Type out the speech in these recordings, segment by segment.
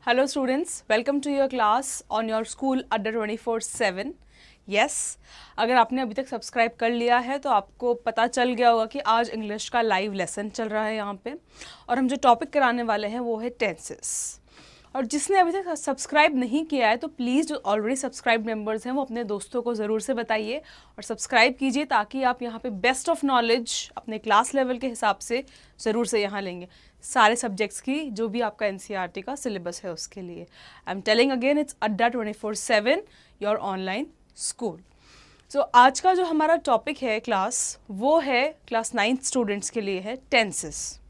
Hello students, welcome to your class on your school Adda 24/7. Yes, अगर आपने अभी तक सब्सक्राइब कर लिया है तो आपको पता चल गया होगा कि आज इंग्लिश का लाइव लेसन चल रहा है यहाँ पे और हम जो टॉपिक कराने वाले हैं वो है टेंसेस। और जिसने अभी तक सब्सक्राइब नहीं किया है तो प्लीज़ जो ऑलरेडी सब्सक्राइब मेंबर्स हैं वो अपने दोस्तों को ज़रूर से बताइए और सब्सक्राइब कीजिए ताकि आप यहाँ पे बेस्ट ऑफ नॉलेज अपने क्लास लेवल के हिसाब से ज़रूर से यहाँ लेंगे, सारे सब्जेक्ट्स की जो भी आपका एनसीईआरटी का सिलेबस है उसके लिए। I am telling again, it's अड्डा 24/7 योर ऑनलाइन स्कूल। सो आज का जो हमारा टॉपिक है क्लास, वो है क्लास 9th स्टूडेंट्स के लिए है टेंसेस।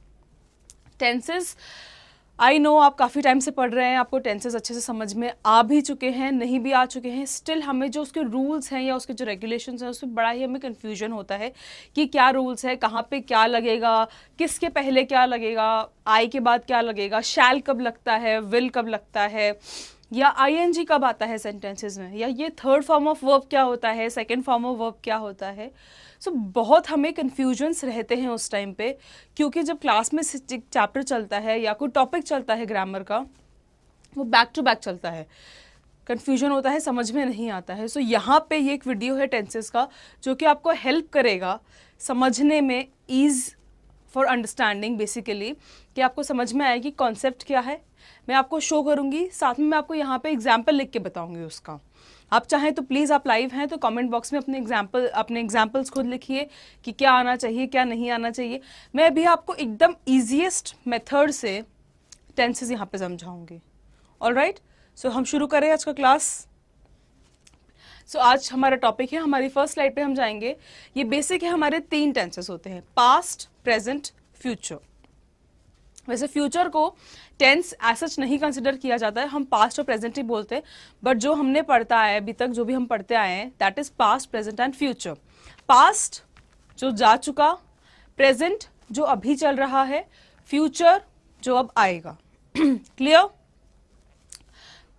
टेंसेस आई नो आप काफ़ी टाइम से पढ़ रहे हैं, आपको टेंसेस अच्छे से समझ में आ भी चुके हैं, नहीं भी आ चुके हैं, स्टिल हमें जो उसके रूल्स हैं या उसके जो रेगुलेशंस हैं उसमें बड़ा ही हमें कन्फ्यूजन होता है कि क्या रूल्स है, कहाँ पे क्या लगेगा, किसके पहले क्या लगेगा, आई के बाद क्या लगेगा, शैल कब लगता है, विल कब लगता है, या आईएनजी कब आता है सेंटेंसेस में, या ये थर्ड फॉर्म ऑफ वर्ब क्या होता है, सेकेंड फॉर्म ऑफ वर्ब क्या होता है। सो बहुत हमें कन्फ्यूजन्स रहते हैं उस टाइम पे, क्योंकि जब क्लास में चैप्टर चलता है या कोई टॉपिक चलता है ग्रामर का, वो बैक टू बैक चलता है, कन्फ्यूजन होता है, समझ में नहीं आता है। सो यहाँ पे ये एक वीडियो है टेंसेस का जो कि आपको हेल्प करेगा समझने में, ईज़ फॉर अंडरस्टैंडिंग बेसिकली, कि आपको समझ में आएगी कॉन्सेप्ट क्या है। मैं आपको शो करूँगी, साथ में मैं आपको यहाँ पे एग्जाम्पल लिख के बताऊँगी उसका। आप चाहें तो प्लीज़, आप लाइव हैं तो कमेंट बॉक्स में अपने एग्जाम्पल्स खुद लिखिए कि क्या आना चाहिए, क्या नहीं आना चाहिए। मैं अभी आपको एकदम ईजीएस्ट मेथड से टेंसेस यहाँ पे समझाऊंगी। ऑलराइट, सो हम शुरू करें आज का क्लास। सो आज हमारा टॉपिक है, हमारी फर्स्ट स्लाइड पे हम जाएंगे। ये बेसिक है, हमारे 3 टेंसेस होते हैं, पास्ट, प्रेजेंट, फ्यूचर। वैसे फ्यूचर को टेंस एज सच नहीं कंसिडर किया जाता है, हम पास्ट और प्रेजेंट ही बोलते हैं, बट जो हमने पढ़ता है अभी तक, जो भी हम पढ़ते आए हैं, that is past, present and future. Past जो जा चुका, प्रेजेंट जो अभी चल रहा है, फ्यूचर जो अब आएगा। Clear?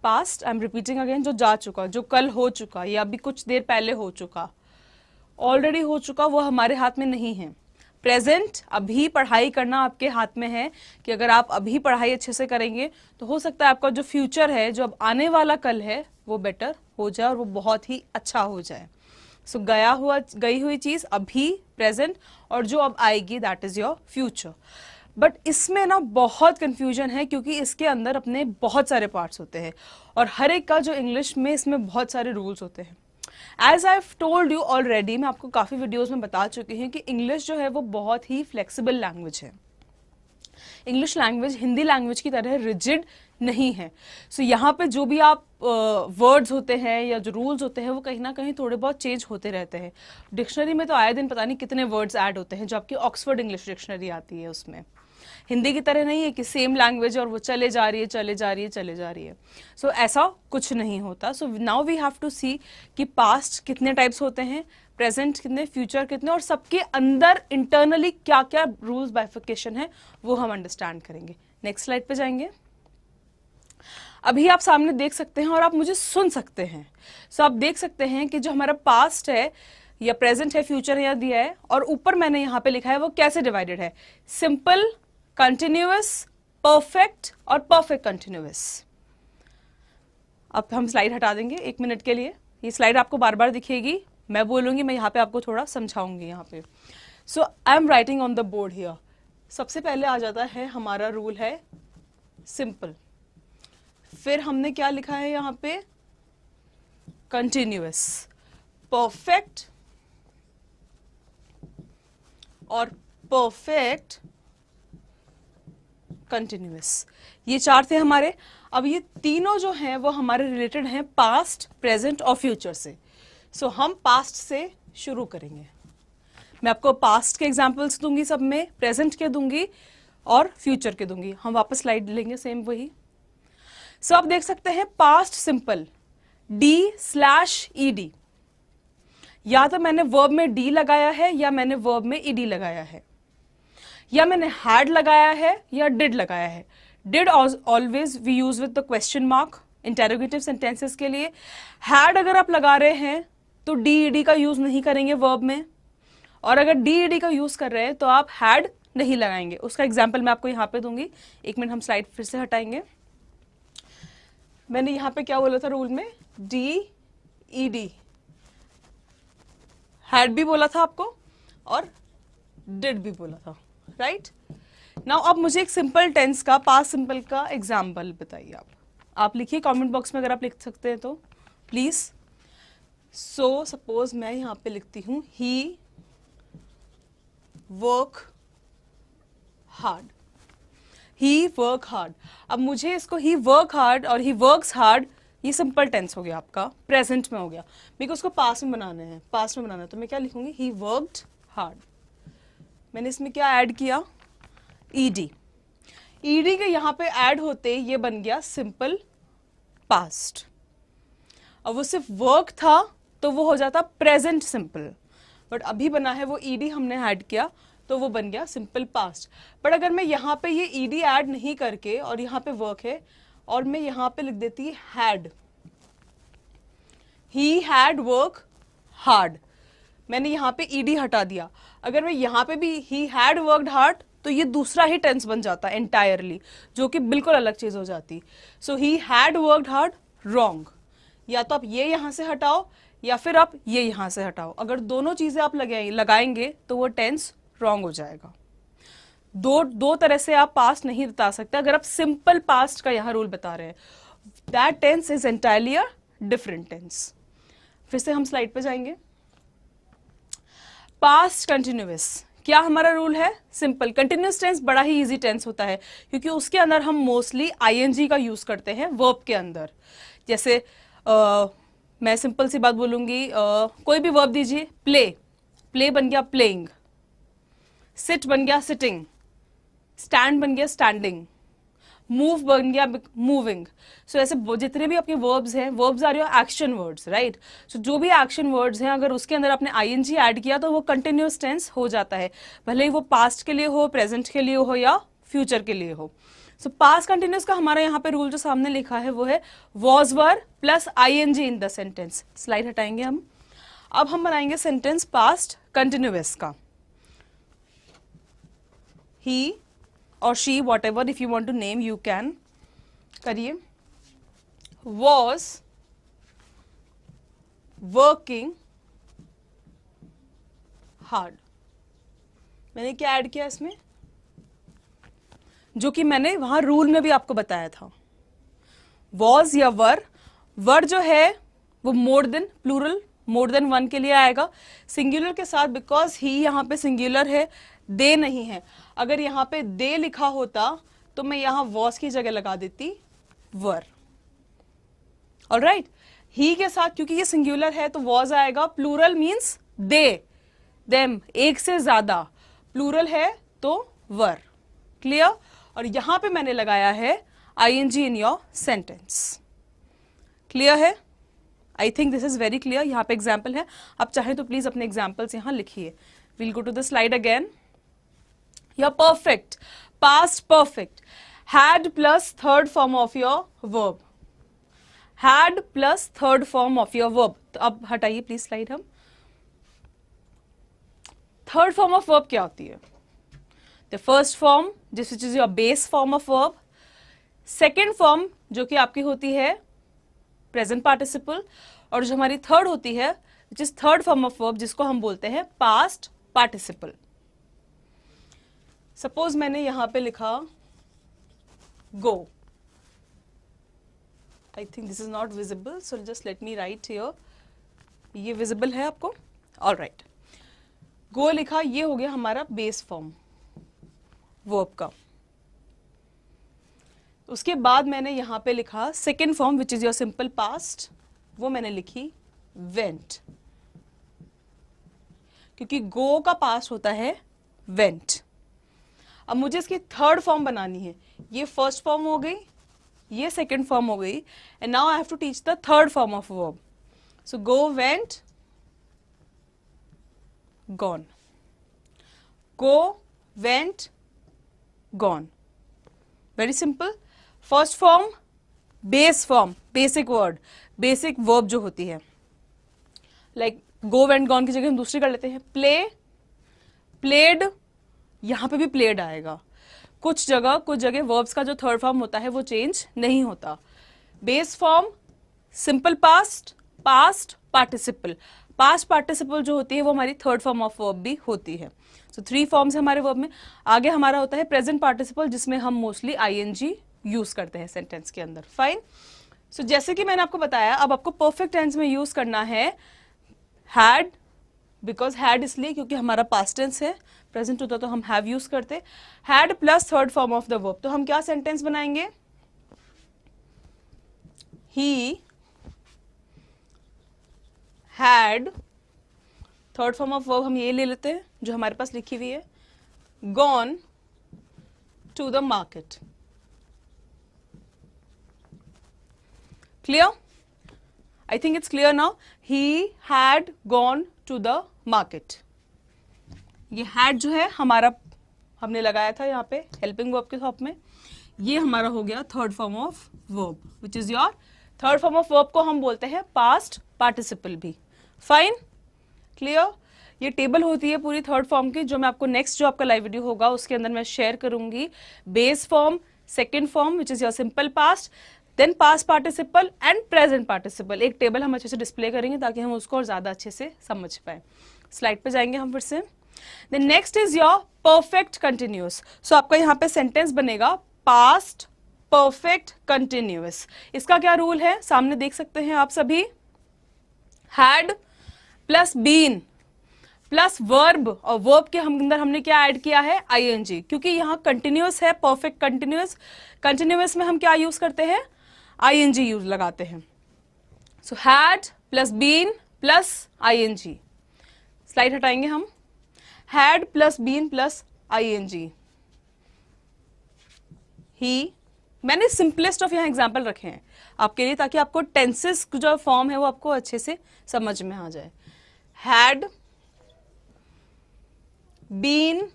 Past, I am repeating again, जो जा चुका, जो कल हो चुका या अभी कुछ देर पहले हो चुका, ऑलरेडी हो चुका, वो हमारे हाथ में नहीं है। प्रेजेंट, अभी पढ़ाई करना आपके हाथ में है कि अगर आप अभी पढ़ाई अच्छे से करेंगे तो हो सकता है आपका जो फ्यूचर है, जो अब आने वाला कल है, वो बेटर हो जाए और वो बहुत ही अच्छा हो जाए। सो गई हुई चीज़ अभी प्रेजेंट, और जो अब आएगी that is your future. But इसमें ना बहुत कन्फ्यूजन है क्योंकि इसके अंदर अपने बहुत सारे पार्ट्स होते हैं और हर एक का जो इंग्लिश में इसमें बहुत सारे रूल्स होते हैं। As I told you already, मैं आपको काफ़ी वीडियोज़ में बता चुकी हूँ कि इंग्लिश जो है वो बहुत ही फ्लेक्सिबल लैंग्वेज है। इंग्लिश लैंग्वेज हिंदी लैंग्वेज की तरह रिजिड नहीं है। सो यहाँ पे जो भी आप वर्ड्स होते हैं या जो रूल्स होते हैं वो कहीं ना कहीं थोड़े बहुत चेंज होते रहते हैं। डिक्शनरी में तो आए दिन पता नहीं कितने वर्ड्स ऐड होते हैं, जो आपकी ऑक्सफोर्ड इंग्लिश डिक्शनरी आती है उसमें। हिंदी की तरह नहीं है कि सेम लैंग्वेज और वो चले जा रही है। सो ऐसा कुछ नहीं होता। So now we have to see कि पास्ट कितने टाइप्स होते हैं, प्रेजेंट कितने, फ्यूचर कितने, और सबके अंदर इंटरनली क्या क्या रूल्स बाइफिकेशन है वो हम अंडरस्टैंड करेंगे। नेक्स्ट स्लाइड पे जाएंगे। अभी आप सामने देख सकते हैं और आप मुझे सुन सकते हैं। सो आप देख सकते हैं कि जो हमारा पास्ट है या प्रेजेंट है, फ्यूचर यहाँ दिया है, और ऊपर मैंने यहाँ पे लिखा है वो कैसे डिवाइडेड है, सिंपल, कंटिन्यूअस, परफेक्ट और परफेक्ट कंटिन्यूअस। अब हम स्लाइड हटा देंगे 1 मिनट के लिए। ये स्लाइड आपको बार बार दिखेगी, मैं बोलूंगी, मैं यहाँ पे आपको थोड़ा समझाऊंगी यहाँ पे। So I am writing on the board here. सबसे पहले आ जाता है हमारा रूल है सिंपल, फिर हमने क्या लिखा है यहाँ पे, कंटिन्यूअस, परफेक्ट और परफेक्ट कंटिन्यूअस। ये 4 थे हमारे। अब ये तीनों जो हैं वो हमारे रिलेटेड हैं पास्ट, प्रेजेंट और फ्यूचर से। सो हम पास्ट से शुरू करेंगे। मैं आपको पास्ट के एग्जांपल्स दूंगी, सब में प्रेजेंट के दूंगी और फ्यूचर के दूंगी। हम वापस स्लाइड लेंगे सेम वही। सो आप देख सकते हैं पास्ट सिंपल, D/ED, या तो मैंने वर्ब में डी लगाया है या मैंने वर्ब में ईडी लगाया है, या मैंने हैड लगाया है या डिड लगाया है। Did always we use with the question mark interrogative sentences के लिए। हैड अगर आप लगा रहे हैं तो डी का यूज नहीं करेंगे वर्ब में, और अगर डी का यूज कर रहे हैं तो आप हैड नहीं लगाएंगे। उसका एग्जाम्पल मैं आपको यहाँ पे दूंगी। 1 मिनट, हम स्लाइड फिर से हटाएंगे। मैंने यहाँ पे क्या बोला था रूल में, DED, हैड भी बोला था आपको और डिड भी बोला था, राइट। नाउ अब मुझे एक सिंपल टेंस का, पास्ट सिंपल का एग्जाम्पल बताइए आप लिखिए कमेंट बॉक्स में अगर आप लिख सकते हैं तो प्लीज। सो सपोज मैं यहाँ पे लिखती हूँ ही वर्क हार्ड, ही वर्क हार्ड। अब मुझे इसको ही वर्क हार्ड और ही वर्क्स हार्ड, ये सिंपल टेंस हो गया आपका, प्रेजेंट में हो गया, मेरे को उसको पास्ट में बनाना है, पास्ट में बनाना है, तो मैं क्या लिखूंगी, ही वर्कड हार्ड। मैंने इसमें क्या ऐड किया, ईडी। ईडी के यहाँ पे ऐड होते ये बन गया सिंपल पास्ट। अब वो सिर्फ वर्क था तो वो हो जाता प्रेजेंट सिंपल, बट अभी बना है वो ईडी हमने ऐड किया तो वो बन गया सिंपल पास्ट। बट अगर मैं यहाँ पे ये ईडी ऐड नहीं करके और यहाँ पे वर्क है और मैं यहाँ पे लिख देती had, he had work hard, मैंने यहाँ पे ईडी हटा दिया। अगर मैं यहाँ पे भी ही हैड वर्कड हार्ड तो ये दूसरा ही टेंस बन जाता एंटायरली, जो कि बिल्कुल अलग चीज हो जाती। So he had worked hard wrong, या तो आप ये यहाँ से हटाओ या फिर आप ये यहाँ से हटाओ। अगर दोनों चीजें आप लगाएंगे तो वो टेंस रॉन्ग हो जाएगा। दो तरह से आप पास्ट नहीं बता सकते। अगर आप सिंपल पास्ट का यहाँ रूल बता रहे हैं, that tense is entirely a different tense. फिर से हम स्लाइड पे जाएंगे। पास्ट कंटिन्यूअस, क्या हमारा रूल है, सिंपल। कंटिन्यूअस टेंस बड़ा ही इजी टेंस होता है क्योंकि उसके अंदर हम मोस्टली आईएनजी का यूज करते हैं वर्ब के अंदर। जैसे मैं सिंपल सी बात बोलूंगी, कोई भी वर्ब दीजिए, प्ले, प्ले बन गया प्लेइंग, सिट बन गया सिटिंग, स्टैंड बन गया स्टैंडिंग, मूव बन गया मूविंग। सो ऐसे जितने भी आपके वर्ब्स हैं, verbs are your action words, right. So जो भी एक्शन वर्ड्स हैं अगर उसके अंदर आपने आईएनजी ऐड किया तो वो कंटिन्यूअस टेंस हो जाता है, भले ही वो पास्ट के लिए हो, प्रेजेंट के लिए हो या फ्यूचर के लिए हो। सो पास्ट कंटिन्यूअस का हमारा यहाँ पे रूल जो सामने लिखा है वो है was were plus ING in the sentence. Slide हटाएंगे हम। अब हम बनाएंगे सेंटेंस पास्ट कंटिन्यूअस का। he or she, whatever, if you want to name you can, करिए, was working hard। मैंने क्या ऐड किया इसमें, जो कि मैंने वहां रूल में भी आपको बताया था। was या वर जो है वो more than, plural more than one के लिए आएगा, सिंगुलर के साथ, बिकॉज ही यहाँ पे सिंगुलर है, दे नहीं है। अगर यहाँ पे दे लिखा होता तो मैं यहाँ वॉस की जगह लगा देती वर। ऑलराइट, ही के साथ क्योंकि ये सिंगुलर है तो वॉज आएगा, प्लूरल मीन्स दे, देम, एक से ज्यादा, प्लूरल है तो वर। क्लियर। और यहां पे मैंने लगाया है ING in your sentence. Clear है, I think this is very clear. यहाँ पे एग्जाम्पल है, आप चाहें तो प्लीज अपने एग्जाम्पल्स यहाँ लिखिए। Will go to the slide again. Your perfect, past perfect, had plus third form of your verb, had plus third form of your verb। तो अब हटाइए प्लीज स्लाइड हम। थर्ड फॉर्म ऑफ वर्ब क्या होती है, the first form जिस विच is your base form of verb, second form जो कि आपकी होती है प्रेजेंट पार्टिसिपल, और जो हमारी थर्ड होती है which is third form of verb जिसको हम बोलते हैं पास्ट पार्टिसिपल। सपोज मैंने यहां पे लिखा go, I think this is not visible, so just let me write here. ये विजिबल है आपको, ऑलराइट। गो लिखा, ये हो गया हमारा बेस फॉर्म वर्ब का। उसके बाद मैंने यहां पे लिखा second form which is your simple past, वो मैंने लिखी वेंट, क्योंकि गो का पास्ट होता है वेंट। अब मुझे इसकी थर्ड फॉर्म बनानी है, ये फर्स्ट फॉर्म हो गई, ये सेकेंड फॉर्म हो गई, and now I have to teach the third form of verb. So go went gone, go went gone, very simple. First form base form, basic word, basic verb जो होती है, like go went gone की जगह हम दूसरी कर लेते हैं, प्ले, प्लेड, यहां पे भी प्लेड आएगा। कुछ जगह वर्ब्स का जो थर्ड फॉर्म होता है वो चेंज नहीं होता। Base form, simple past, past participle. Past participle जो होती है वो हमारी थर्ड फॉर्म ऑफ वर्ब भी होती है। सो 3 फॉर्म्स है हमारे वर्ब में। आगे हमारा होता है प्रेजेंट पार्टिसिपल, जिसमें हम मोस्टली आईएनजी यूज करते हैं सेंटेंस के अंदर। फाइन। सो जैसे कि मैंने आपको बताया, अब आपको परफेक्ट टेंस में यूज करना है हैड, बिकॉज हैड इसलिए क्योंकि हमारा पास्ट टेंस है, प्रेजेंट होता तो हम हैव यूज करते। Had plus third form of the verb, तो हम क्या सेंटेंस बनाएंगे? He had, third form of verb हम ये ले लेते हैं जो हमारे पास लिखी हुई है, gone to the market. Clear? I think it's clear now. He had gone to the market. ये हैड जो है हमारा हमने लगाया था यहाँ पे हेल्पिंग वर्ब के टॉप में, ये हमारा हो गया third form of verb, which is your third form of verb को हम बोलते हैं पास्ट पार्टिसिपल भी। Fine, clear? ये टेबल होती है पूरी थर्ड फॉर्म की, जो मैं आपको नेक्स्ट जो आपका लाइव वीडियो होगा उसके अंदर मैं शेयर करूंगी। Base form, second form which is your simple past, then past participle and present participle. एक टेबल हम अच्छे से डिस्प्ले करेंगे ताकि हम उसको और ज्यादा अच्छे से समझ पाए। स्लाइड पे जाएंगे हम फिर से। Then next is your perfect continuous. So आपका यहाँ पे सेंटेंस बनेगा पास्ट परफेक्ट कंटिन्यूअस। इसका क्या रूल है सामने देख सकते हैं आप सभी। Had plus been plus verb, और वर्ब के हम अंदर हमने क्या ऐड किया है? आईएनजी, क्योंकि यहाँ कंटिन्यूअस है, परफेक्ट कंटिन्यूअस। कंटिन्यूअस में हम क्या यूज करते हैं? आईएनजी यूज लगाते हैं। So had plus been plus ING. Slide हटाएंगे हम। Had plus been plus ING. ही, मैंने सिंपलेस्ट ऑफ यहाँ एग्जाम्पल रखे हैं आपके लिए ताकि आपको टेंसेस जो फॉर्म है वो आपको अच्छे से समझ में आ जाए। हैड बीन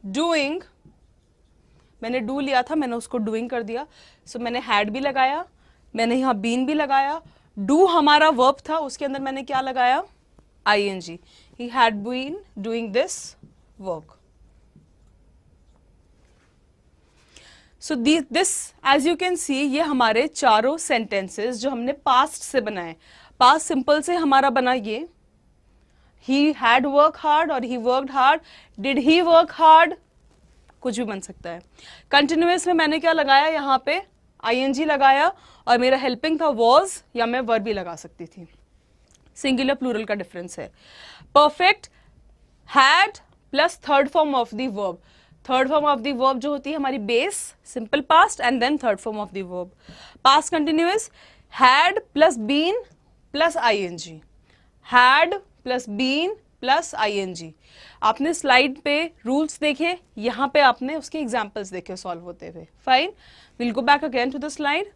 डूइंग, मैंने डू लिया था, मैंने उसको डूइंग कर दिया। सो मैंने हैड भी लगाया, मैंने यहाँ बीन भी लगाया। डू हमारा वर्ब था, उसके अंदर मैंने क्या लगाया? ING. He had been doing this work. So this as you can see, ये हमारे चारों सेंटेंसेस जो हमने पास्ट से बनाए। पास्ट सिंपल से हमारा बना ये, ही हैड वर्क हार्ड और he worked hard. Did he work hard, कुछ भी बन सकता है। कंटिन्यूअस में मैंने क्या लगाया? यहाँ पे आईएनजी लगाया, और मेरा हेल्पिंग था वॉज, या मैं वर्ब भी लगा सकती थी। सिंगुलर प्लूरल का डिफरेंस है। Perfect had plus third form of the verb. Third form of the verb जो होती है हमारी base, simple past, and then third form of the verb. Past continuous, had plus been plus ING. Had plus been plus ING. आपने slide पे rules देखे, यहाँ पे आपने उसके एग्जाम्पल्स देखे सॉल्व होते हुए। Fine, will go back again to the slide.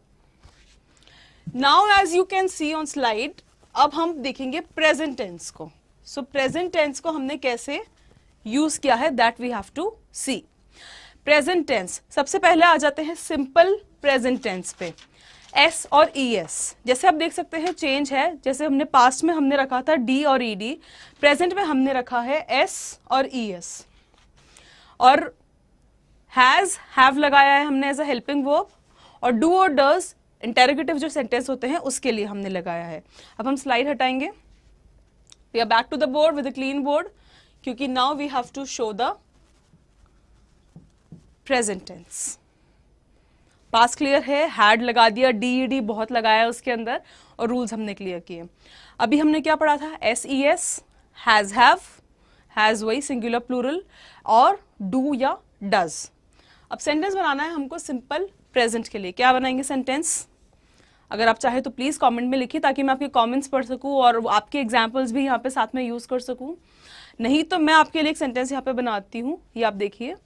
Now as you can see on slide, अब हम देखेंगे प्रेजेंट टेंस को। सो प्रेजेंट टेंस को हमने कैसे यूज किया है, that we have to see. Present tense, सबसे पहले आ जाते हैं सिंपल प्रेजेंट टेंस पे, एस और ई एस। जैसे आप देख सकते हैं चेंज है, जैसे हमने पास्ट में हमने रखा था डी और ई डी, प्रेजेंट में हमने रखा है एस और ई एस। और हैज, हैव लगाया है हमने एज अ हेल्पिंग वर्ब, और डू और डज इंटेरोगेटिव जो सेंटेंस होते हैं उसके लिए हमने लगाया है। अब हम स्लाइड हटाएंगे। We are back to the board with a clean board, क्योंकि now we have to show the present tense. Past clear है, हैड लगा दिया, डी डी बहुत लगाया उसके अंदर, और रूल्स हमने क्लियर किए। अभी हमने क्या पढ़ा था? S E S, has have, has वही सिंगुलर प्लूरल, और डू या डज। अब सेंटेंस बनाना है हमको सिंपल प्रेजेंट के लिए। क्या बनाएंगे सेंटेंस? अगर आप चाहे तो प्लीज कमेंट में लिखिए ताकि मैं आपके कमेंट्स पढ़ सकूं और आपके एग्जांपल्स भी यहाँ पे साथ में यूज कर सकूं। नहीं तो मैं आपके लिए एक सेंटेंस यहाँ पे बनाती हूँ, ये आप देखिए।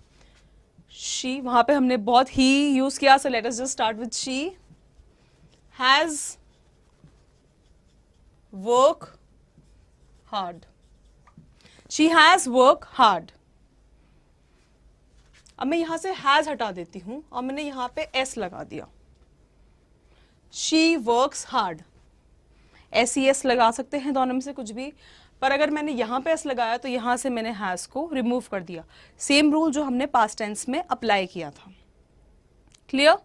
शी, वहां पे हमने बहुत ही यूज किया, सो let us just start with she has work hard. She has work hard. अब मैं यहां से हैज हटा देती हूं और मैंने यहां पे एस लगा दिया। She works hard. S E S लगा सकते हैं दोनों में से कुछ भी, पर अगर मैंने यहां पे एस लगाया तो यहां से मैंने हैज को रिमूव कर दिया। सेम रूल जो हमने पास्ट टेंस में अप्लाई किया था। क्लियर?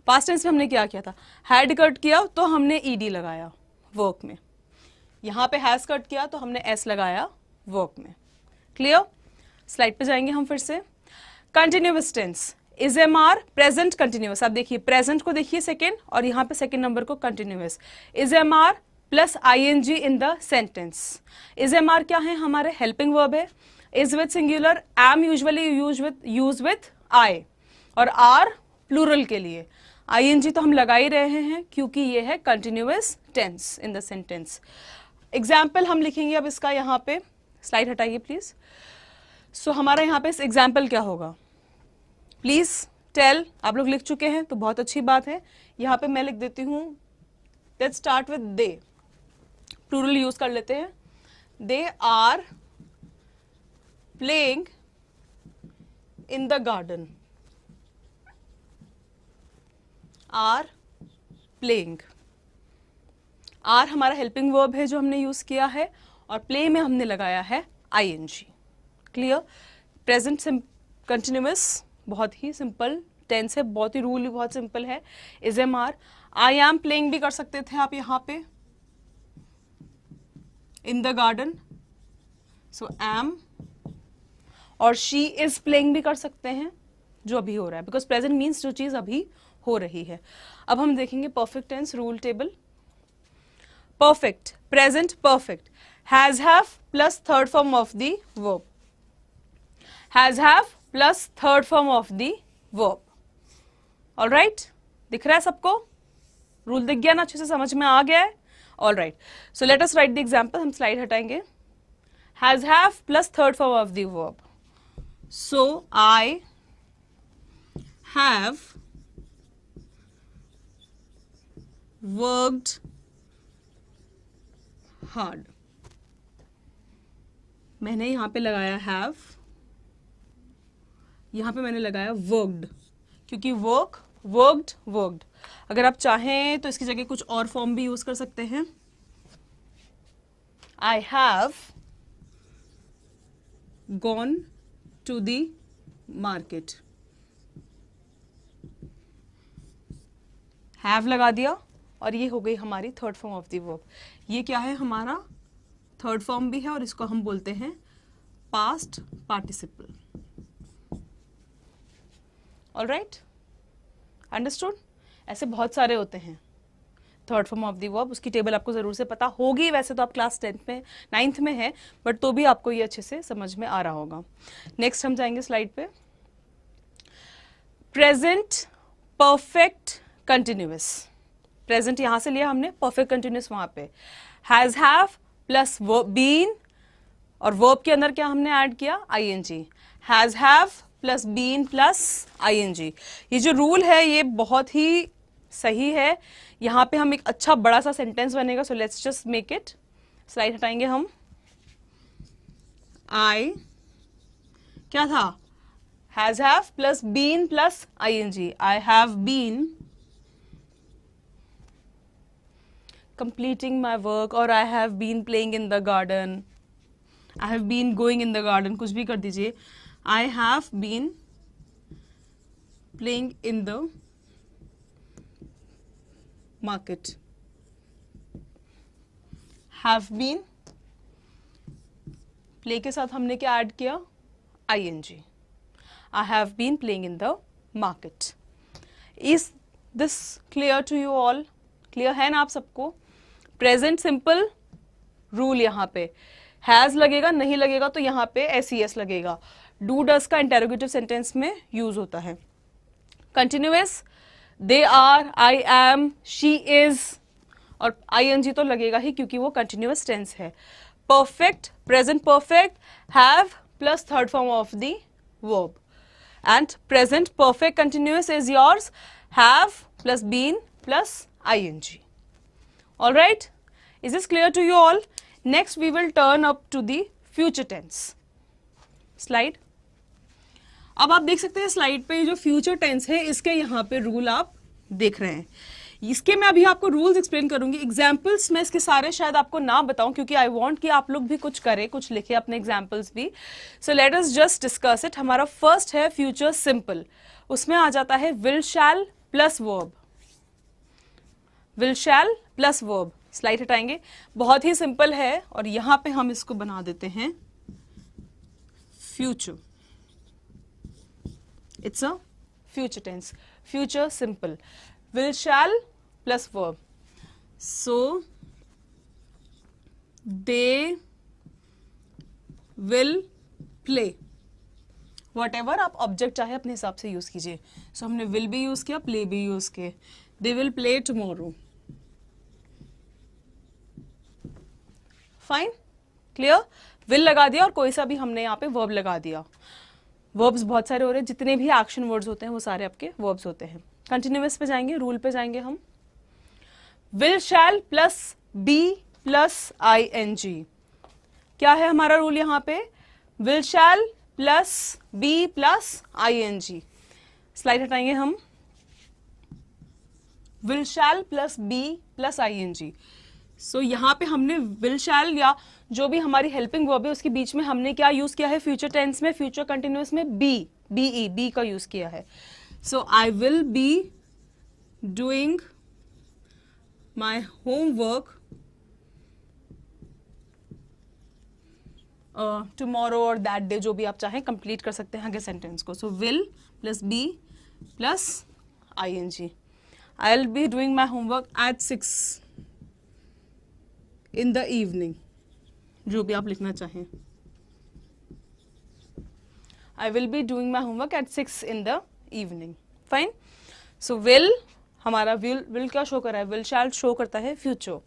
पास्ट टेंस में हमने क्या किया था, हैड कट किया तो हमने ईडी लगाया वर्क में, यहाँ पे हैज कट किया तो हमने एस लगाया वर्क में। क्लियर? स्लाइड पे जाएंगे हम फिर से। Continuous tense, is am are present continuous. आप देखिए प्रेजेंट को देखिए सेकेंड, और यहाँ पे सेकेंड नंबर को continuous. Is am are plus I N G in the sentence. Is am are क्या है, हमारे हेल्पिंग वर्ब है। Is with singular, am usually use with I, और आर प्लूरल के लिए। आई एन जी तो हम लगा ही रहे हैं क्योंकि ये है continuous tense in the sentence. Example हम लिखेंगे अब इसका, यहाँ पे स्लाइड हटाइए प्लीज। सो हमारा यहाँ पे इस एग्जाम्पल क्या होगा, प्लीज टेल। आप लोग लिख चुके हैं तो बहुत अच्छी बात है। यहाँ पे मैं लिख देती हूँ, let's start with they, plural use कर लेते हैं। They are playing in the garden. Are playing, are हमारा हेल्पिंग वर्ब है जो हमने यूज किया है, और प्ले में हमने लगाया है आईएनजी। क्लियर? प्रेजेंट कंटिन्यूअस बहुत ही सिंपल टेंस है, बहुत ही रूल भी बहुत सिंपल है। Is am are, I am playing भी कर सकते थे आप यहाँ पे, in the garden, so am, और शी इज प्लेइंग भी कर सकते हैं जो अभी हो रहा है, बिकॉज प्रेजेंट मीन्स जो चीज अभी हो रही है। अब हम देखेंगे perfect tense rule table. Perfect, present perfect, has have plus third form of the verb. Has have plus third form of the verb. Alright, दिख रहा है सबको? रूल दिख गया ना, अच्छे से समझ में आ गया है? Alright, so let us right the example. हम स्लाइड हटाएंगे। Has have plus third form of the verb, so I have worked hard. मैंने यहां पे लगाया हैव, यहां पे मैंने लगाया वर्कड, क्योंकि वर्कड। अगर आप चाहें तो इसकी जगह कुछ और फॉर्म भी यूज कर सकते हैं। I have gone to the market. Have लगा दिया और ये हो गई हमारी third form of the verb. ये क्या है, हमारा थर्ड फॉर्म भी है, और इसको हम बोलते हैं पास्ट पार्टिसिपल। Alright, understood? ऐसे बहुत सारे होते हैं third form of the verb, उसकी टेबल आपको जरूर से पता होगी। वैसे तो आप क्लास 10th में 9th में है, बट तो भी आपको ये अच्छे से समझ में आ रहा होगा। नेक्स्ट हम जाएंगे स्लाइड पे। Present perfect continuous. प्रेजेंट यहां से लिया हमने, परफेक्ट कंटिन्यूअस वहां पे। हैज हैव प्लस बीन, और वर्ब के अंदर क्या हमने ऐड किया, ING. Has have plus been plus ING. ये जो रूल है ये बहुत ही सही है। यहाँ पे हम एक अच्छा बड़ा सा सेंटेंस बनेगा, so let's just make it. Slide हटाएंगे हम। आई क्या था, has have plus been plus ING. I have been completing my work, और I have been playing in the garden, I have been going in the garden, कुछ भी कर दीजिए। I have been playing in the market, have been, play के साथ हमने क्या add किया, ing। I have been playing in the market। Is this clear to you all? Clear है ना आप सबको? प्रेजेंट सिंपल रूल, यहाँ पे हैज लगेगा, नहीं लगेगा तो यहाँ पे एस लगेगा। डू डस का इंटेरोगेटिव सेंटेंस में यूज होता है। Continuous, they are, I am, she is, और आईएनजी तो लगेगा ही क्योंकि वो कंटिन्यूअस टेंस है। Perfect, present perfect, have plus third form of the verb, and present perfect continuous is yours have plus been plus ing. All right, is this clear to you all? Next we will turn up to the future tense. Slide. अब आप देख सकते हैं slide पे जो future tense है इसके यहाँ पे रूल आप देख रहे हैं। इसके मैं अभी आपको रूल्स एक्सप्लेन करूंगी। एग्जाम्पल्स मैं इसके सारे शायद आपको ना बताऊं क्योंकि आई वांट कि आप लोग भी कुछ करें, कुछ लिखें अपने एग्जाम्पल्स भी। So let us just discuss it. हमारा फर्स्ट है फ्यूचर सिंपल, उसमें आ जाता है will, shall, plus verb, will shall plus verb. Slide हटाएंगे, बहुत ही सिंपल है और यहां पे हम इसको बना देते हैं future. It's a future tense, future simple, will shall plus verb. So they will play, whatever आप ऑब्जेक्ट चाहे अपने हिसाब से यूज कीजिए। सो हमने विल भी यूज किया, प्ले भी यूज किए। दे will play tomorrow. Fine, clear. Will लगा दिया और कोई सा भी हमने यहाँ पे वर्ब लगा दिया। वर्ब्स बहुत सारे हो रहे हैं, जितने भी एक्शन वर्ड्स होते हैं वो सारे आपके वर्ब्स होते हैं। कंटिन्यूअस पे जाएंगे, रूल पे जाएंगे हम। Will shall plus be plus ING। क्या है हमारा रूल यहाँ पे? Will shall plus be plus ING। Slide हटाएंगे हम। Will shall plus be plus ING। So यहाँ पे हमने विल शैल या जो भी हमारी हेल्पिंग वर्ब है उसके बीच में हमने क्या यूज किया है? फ्यूचर टेंस में, फ्यूचर कंटिन्यूअस में बी का यूज किया है। So I will be doing my homework tomorrow और दैट डे, जो भी आप चाहें कंप्लीट कर सकते हैं आगे सेंटेंस को। So will plus be plus ING। I will be doing my homework at 6 in the evening, जो भी आप लिखना चाहें। I will be doing my homework at 6 in the evening. Fine. So will, हमारा विल क्या show कर रहा है? विल शैल शो करता है फ्यूचर।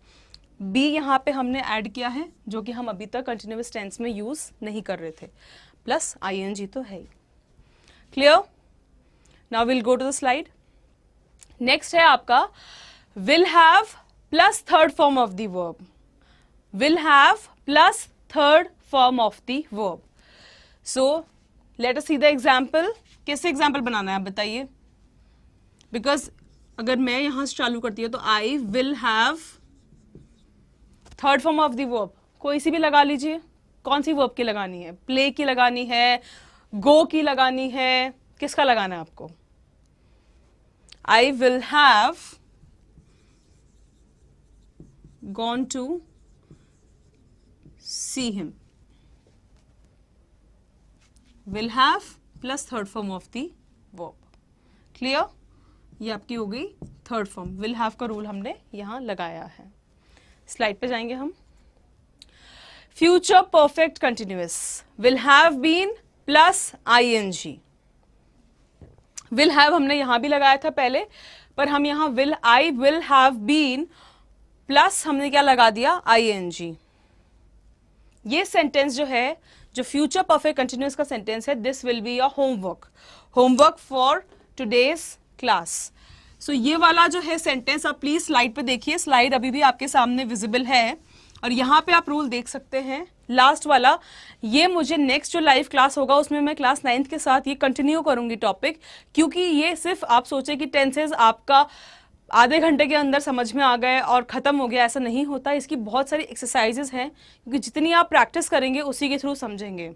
बी यहाँ पे हमने ऐड किया है, जो कि हम अभी तक कंटिन्यूअस टेंस में यूज नहीं कर रहे थे, प्लस ING तो है ही। Clear? Now will go to the slide. Next है आपका will have plus third form of the verb. will have plus third form of the verb. So let us see the example. कैसे example बनाना है आप बताइए? Because अगर मैं यहां से चालू करती हूँ तो आई will have third form of the verb, कोई सी भी लगा लीजिए। कौन सी वर्ब की लगानी है? प्ले की लगानी है, गो की लगानी है, किसका लगाना है आपको? I will have gone to see him. Will have plus third form of the verb. Clear? ये आपकी हो गई थर्ड फॉर्म। will have का रूल हमने यहां लगाया है। स्लाइड पे जाएंगे हम। Future perfect continuous, will have been plus ING। will have हमने यहां भी लगाया था पहले, पर हम यहां I will have been plus हमने क्या लगा दिया? ING। ये सेंटेंस जो है, जो फ्यूचर परफेक्ट कंटिन्यूअस का सेंटेंस है, this will be your homework for today's class. So ये वाला जो है सेंटेंस, आप प्लीज स्लाइड पे देखिए। स्लाइड अभी भी आपके सामने विजिबल है और यहाँ पे आप रूल देख सकते हैं। लास्ट वाला, ये मुझे नेक्स्ट जो लाइव क्लास होगा उसमें मैं क्लास 9th के साथ ये कंटिन्यू करूंगी टॉपिक, क्योंकि ये सिर्फ आप सोचे कि टेंसेज आपका आधे घंटे के अंदर समझ में आ गए और खत्म हो गया, ऐसा नहीं होता। इसकी बहुत सारी एक्सरसाइजेस हैं, क्योंकि जितनी आप प्रैक्टिस करेंगे उसी के थ्रू समझेंगे।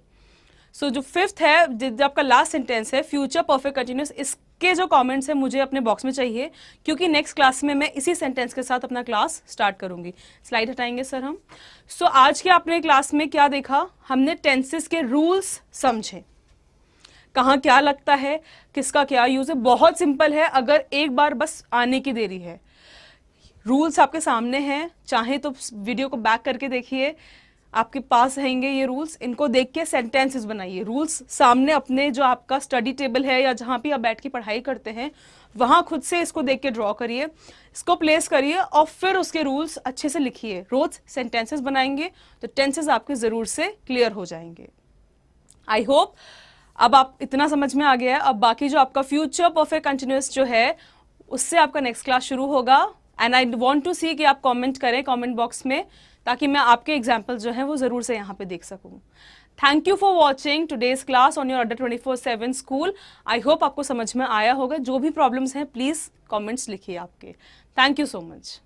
सो जो फिफ्थ है, जो आपका लास्ट सेंटेंस है, फ्यूचर परफेक्ट कंटिन्यूअस, इसके जो कमेंट्स हैं मुझे अपने बॉक्स में चाहिए, क्योंकि नेक्स्ट क्लास में मैं इसी सेंटेंस के साथ अपना क्लास स्टार्ट करूंगी। स्लाइड हटाएंगे सर हम। सो आज के आपने क्लास में क्या देखा? हमने टेंसेस के रूल्स समझे, कहाँ क्या लगता है, किसका क्या यूज है। बहुत सिंपल है, अगर एक बार बस आने की देरी है। रूल्स आपके सामने हैं, चाहे तो वीडियो को बैक करके देखिए, आपके पास रहेंगे ये रूल्स। इनको देख के सेंटेंसेस बनाइए। रूल्स सामने अपने जो आपका स्टडी टेबल है या जहाँ भी आप बैठ के पढ़ाई करते हैं, वहाँ खुद से इसको देख के ड्रॉ करिए, इसको प्लेस करिए और फिर उसके रूल्स अच्छे से लिखिए। रोज सेंटेंसेस बनाएंगे तो टेंसेस आपके ज़रूर से क्लियर हो जाएंगे। आई होप अब आप इतना समझ में आ गया है। अब बाकी जो आपका फ्यूचर परफेक्ट कंटिन्यूअस जो है, उससे आपका नेक्स्ट क्लास शुरू होगा। And I want to see कि आप कमेंट करें कमेंट बॉक्स में, ताकि मैं आपके एग्जाम्पल जो है वो जरूर से यहाँ पे देख सकूँ। Thank you for watching today's class on your अड्डा 24/7 स्कूल। आई होप आपको समझ में आया होगा। जो भी प्रॉब्लम्स हैं प्लीज कमेंट्स लिखिए आपके। Thank you so much.